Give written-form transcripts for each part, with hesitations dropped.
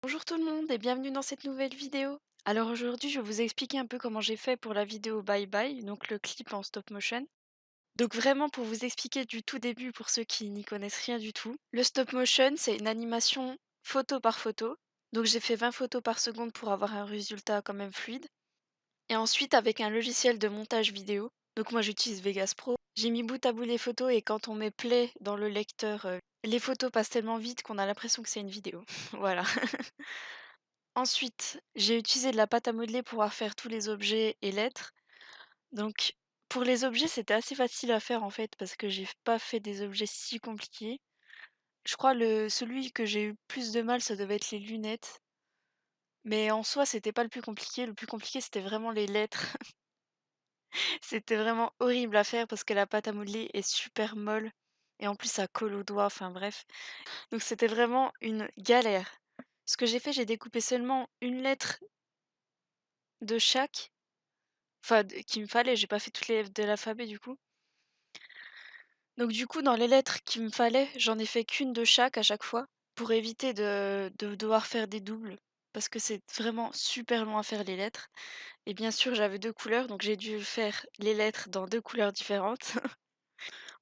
Bonjour tout le monde et bienvenue dans cette nouvelle vidéo. Alors aujourd'hui, je vais vous expliquer un peu comment j'ai fait pour la vidéo Bye Bye, donc le clip en stop motion. Donc vraiment pour vous expliquer du tout début pour ceux qui n'y connaissent rien du tout. Le stop motion, c'est une animation photo par photo. Donc j'ai fait 20 photos par seconde pour avoir un résultat quand même fluide. Et ensuite avec un logiciel de montage vidéo. Donc moi j'utilise Vegas Pro. J'ai mis bout à bout les photos et quand on met play dans le lecteur, les photos passent tellement vite qu'on a l'impression que c'est une vidéo. Voilà. Ensuite, j'ai utilisé de la pâte à modeler pour pouvoir faire tous les objets et lettres. Donc, pour les objets, c'était assez facile à faire en fait, parce que j'ai pas fait des objets si compliqués. Je crois celui que j'ai eu plus de mal, ça devait être les lunettes. Mais en soi, c'était pas le plus compliqué. Le plus compliqué, c'était vraiment les lettres. C'était vraiment horrible à faire parce que la pâte à modeler est super molle. Et en plus, ça colle aux doigts, enfin bref. Donc c'était vraiment une galère. Ce que j'ai fait, j'ai découpé seulement une lettre de chaque. Enfin, d qu'il me fallait, j'ai pas fait toutes les lettres de l'alphabet du coup. Donc du coup, dans les lettres qu'il me fallait, j'en ai fait qu'une de chaque à chaque fois, pour éviter de devoir faire des doubles, parce que c'est vraiment super long à faire les lettres. Et bien sûr, j'avais 2 couleurs, donc j'ai dû faire les lettres dans 2 couleurs différentes.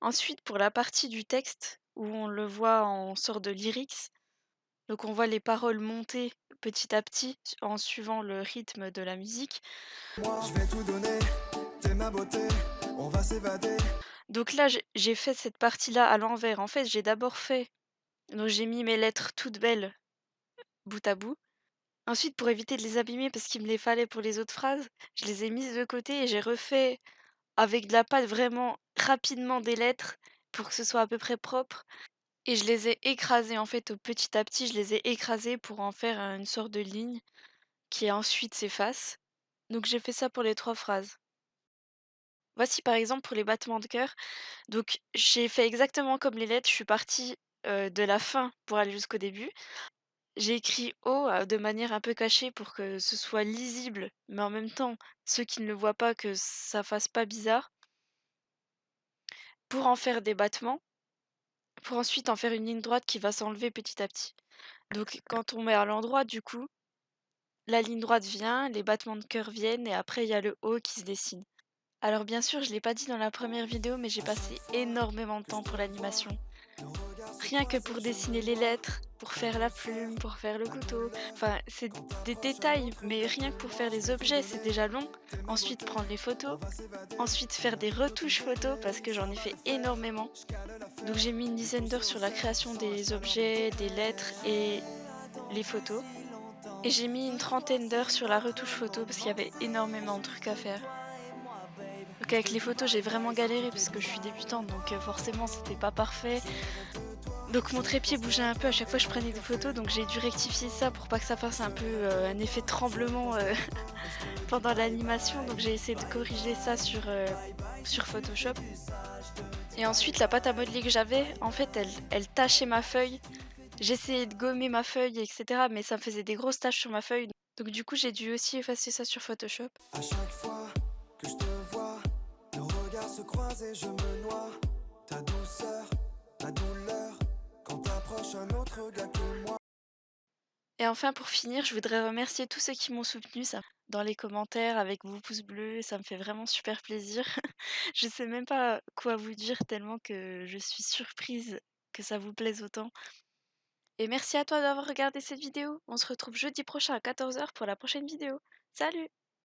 Ensuite, pour la partie du texte, où on le voit en sorte de lyrics, donc on voit les paroles monter petit à petit en suivant le rythme de la musique. Moi, je vais tout donner, t'es ma beauté, on va s'évader. Donc là, j'ai fait cette partie-là à l'envers. En fait, j'ai d'abord fait donc j'ai mis mes lettres toutes belles, bout à bout. Ensuite, pour éviter de les abîmer parce qu'il me les fallait pour les autres phrases, je les ai mises de côté et j'ai refait avec de la pâte vraiment rapidement des lettres pour que ce soit à peu près propre et je les ai écrasées, en fait, au petit à petit, je les ai écrasées pour en faire, une sorte de ligne qui ensuite s'efface. Donc j'ai fait ça pour les 3 phrases. Voici par exemple pour les battements de cœur. Donc j'ai fait exactement comme les lettres, je suis partie, de la fin pour aller jusqu'au début. J'ai écrit «O» de manière un peu cachée pour que ce soit lisible, mais en même temps, ceux qui ne le voient pas, que ça fasse pas bizarre, pour en faire des battements, pour ensuite en faire une ligne droite qui va s'enlever petit à petit. Donc quand on met à l'endroit, du coup, la ligne droite vient, les battements de cœur viennent et après il y a le «O» qui se dessine. Alors bien sûr, je l'ai pas dit dans la première vidéo, mais j'ai passé énormément de temps pour l'animation. Rien que pour dessiner les lettres, pour faire la plume, pour faire le couteau, enfin c'est des détails, mais rien que pour faire les objets, c'est déjà long. Ensuite prendre les photos, ensuite faire des retouches photos parce que j'en ai fait énormément. Donc j'ai mis une dizaine d'heures sur la création des objets, des lettres et les photos. Et j'ai mis une trentaine d'heures sur la retouche photo parce qu'il y avait énormément de trucs à faire. Donc avec les photos, j'ai vraiment galéré parce que je suis débutante, donc forcément c'était pas parfait. Donc mon trépied bougeait un peu à chaque fois que je prenais des photos, donc j'ai dû rectifier ça pour pas que ça fasse un peu, un effet de tremblement, pendant l'animation. Donc j'ai essayé de corriger ça sur Photoshop et ensuite la pâte à modeler que j'avais, en fait, elle tachait ma feuille. J'essayais de gommer ma feuille et cetera, mais ça me faisait des grosses taches sur ma feuille. Donc du coup, j'ai dû aussi effacer ça sur Photoshop. À chaque fois que je te vois, nos regards se croisent et je me noie. Ta douceur, ma douleur, quand t'approches un autre gars que moi. Et enfin, pour finir, je voudrais remercier tous ceux qui m'ont soutenu ça dans les commentaires avec vos pouces bleus, ça me fait vraiment super plaisir. Je sais même pas quoi vous dire tellement que je suis surprise que ça vous plaise autant. Et merci à toi d'avoir regardé cette vidéo. On se retrouve jeudi prochain à 14 h pour la prochaine vidéo. Salut!